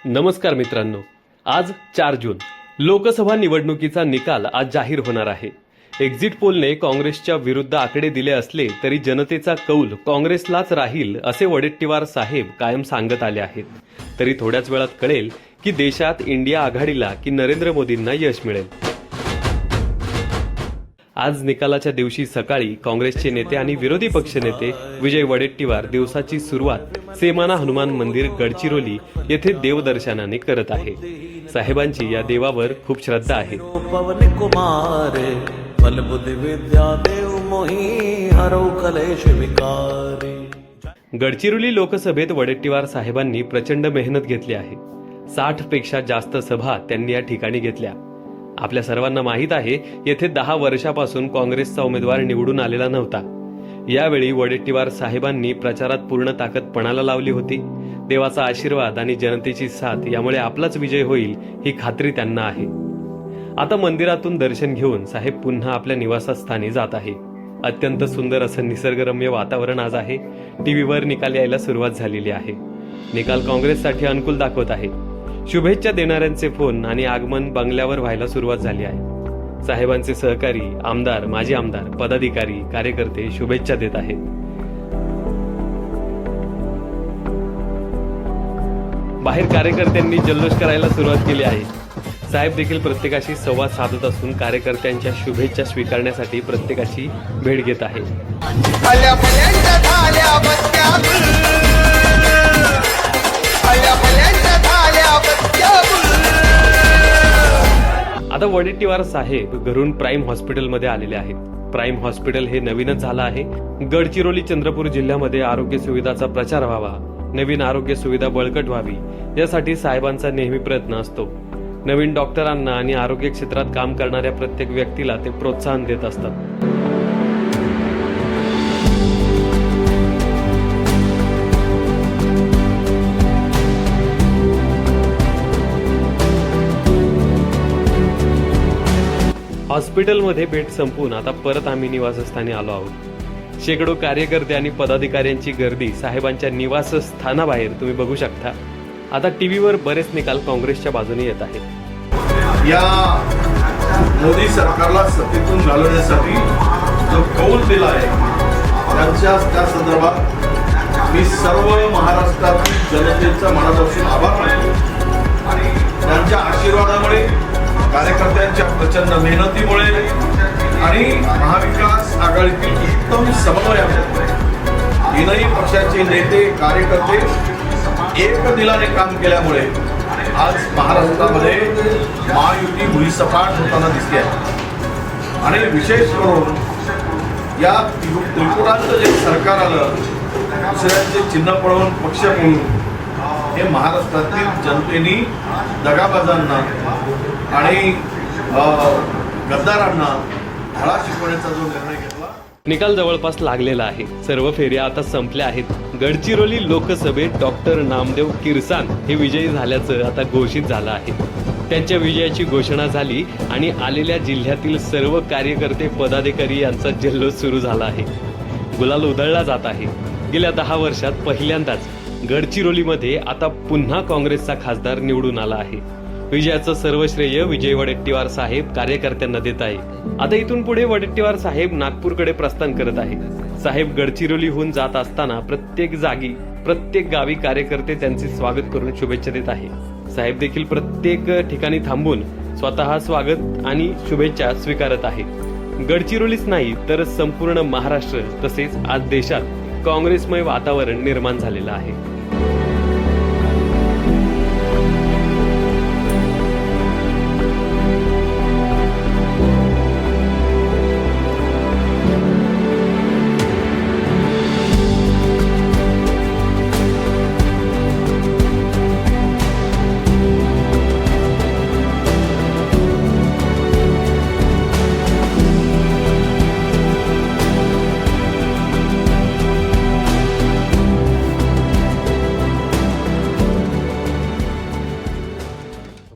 नमस्कार मित्रांनो, आज 4 जून लोकसभा निवडणुकीचा निकाल आज जाहीर होणार आहे. एक्झिट पोलने काँग्रेसच्या विरुद्ध आकडे दिले असले तरी जनतेचा कौल काँग्रेसलाच राहील असे वडेट्टीवार साहेब कायम सांगत आले आहेत. तरी थोड्याच वेळात कळेल की देशात इंडिया आघाडीला की नरेंद्र मोदींना यश मिळेल. आज निकालाच्या दिवशी सकाळी काँग्रेसचे नेते आणि विरोधी पक्षनेते विजय वडेट्टीवार दिवसाची सुरुवात सेमाना हनुमान मंदिर गडचिरोली येथे देवदर्शनाने करत आहे. साहेबांची या देवावर खूप श्रद्धा आहे. गडचिरोली लोकसभेत वडेट्टीवार साहेबांनी प्रचंड मेहनत घेतली आहे. 60 पेक्षा जास्त सभा त्यांनी या ठिकाणी घेतल्या. आपल्या सर्वांना माहीत आहे, येथे 10 वर्षापासून काँग्रेसचा उमेदवार निवडून आलेला नव्हता. यावेळी वडेट्टीवार साहेबांनी प्रचारात पूर्ण ताकद पणाला लावली होती. देवाचा आशीर्वाद आणि जनतेची साथ यामुळे आपलाच विजय होईल ही खात्री त्यांना आहे. आता मंदिरातून दर्शन घेऊन साहेब पुन्हा आपल्या निवासस्थानी जात आहे. अत्यंत सुंदर असं निसर्गरम्य वातावरण आज आहे. टीव्हीवर निकाल यायला सुरुवात झालेली आहे. निकाल काँग्रेससाठी अनुकूल दाखवत आहे. शुभेच्छा देणाऱ्यांचे फोन आणि आगमन बंगल्यावर व्हायला सुरुवात झाली आहे. साहेबांचे सहकारी, आमदार, माजी आमदार, पदाधिकारी, कार्यकर्ते शुभेच्छा देत आहेत. बाहेर कार्यकर्त्यांनी जल्लोष करायला सुरुवात केली आहे. साहेब देखील प्रत्येकाशी संवाद साधत असून कार्यकर्त्यांच्या शुभेच्छा स्वीकारण्यासाठी प्रत्येकाची भेट घेत आहे. आता वडेट्टीवार साहेब घरून प्राईम हॉस्पिटलमध्ये आलेले आहेत. प्राईम हॉस्पिटल हे नवीनच झालं आहे. गडचिरोली चंद्रपूर जिल्ह्यामध्ये आरोग्य सुविधाचा प्रचार व्हावा, नवीन आरोग्य सुविधा बळकट व्हावी यासाठी साहेबांचा नेहमी प्रयत्न असतो. नवीन डॉक्टरांना आणि आरोग्य क्षेत्रात काम करणाऱ्या प्रत्येक व्यक्तीला ते प्रोत्साहन देत असतात. हॉस्पिटलमध्ये भेट संपून आता परत आम्ही निवासस्थानी आलो आहोत. शेकडो कार्यकर्ते आणि पदाधिकाऱ्यांची गर्दी साहेबांच्या निवासस्थानाबाहेर तुम्ही बघू शकता. आता टीव्हीवर बरेच निकाल काँग्रेसच्या बाजूने येत आहेत. या मोदी सरकारला सत्तेतून घालवण्यासाठी जो कौल दिला आहे त्या संदर्भात मी सर्व महाराष्ट्रातील जनतेचा मनापासून आभार मानतो. त्यांच्या आशीर्वादामुळे, कार्यकर्त्यांच्या प्रचंड मेहनतीमुळे आणि महाविकास आघाडीतील उत्तम समन्वयामुळे तीनही पक्षाचे नेते कार्यकर्ते एक दिलाने काम केल्यामुळे आज महाराष्ट्रामध्ये महायुती भुईसपाट होताना दिसते आहे. आणि विशेष करून या त्रिपुराचं जे सरकार आलं, दुसऱ्यांचे चिन्ह पळवून पक्ष पळून हे महाराष्ट्रातील जनतेने दगाबाजांना आणि गद्दारांना धडा शिकवण्याचा जो निर्णय घेतला. निकाल जवळपास लागलेला आहे. सर्व फेऱ्या आता संपल्या आहेत. गडचिरोली लोकसभेत डॉक्टर नामदेव किरसान हे विजयी झाल्याचं आता घोषित झालं आहे. त्यांच्या विजयाची घोषणा झाली आणि आलेल्या जिल्ह्यातील सर्व कार्यकर्ते, पदाधिकारी यांचा जल्लोष सुरू झाला आहे. गुलाल उधळला जात आहे. गेल्या 10 वर्षात पहिल्यांदाच गडचिरोलीमध्ये आता पुन्हा काँग्रेसचा खासदार निवडून आला आहे. विजयाचं सर्व श्रेय विजय वडेट्टीवार साहेब कार्यकर्त्यांना देत आहे. आता इथून पुढे वडेट्टीवार साहेब नागपूरकडे प्रस्थान करत आहे. साहेब गडचिरोलीहून जात असताना प्रत्येक जागी, प्रत्येक गावी कार्यकर्ते त्यांचे स्वागत करून शुभेच्छा देत आहे. साहेब देखील प्रत्येक ठिकाणी थांबून स्वतः स्वागत आणि शुभेच्छा स्वीकारत आहे. गडचिरोलीच नाही तर संपूर्ण महाराष्ट्र तसेच आज देशात काँग्रेसमय वातावरण निर्माण झालेलं आहे.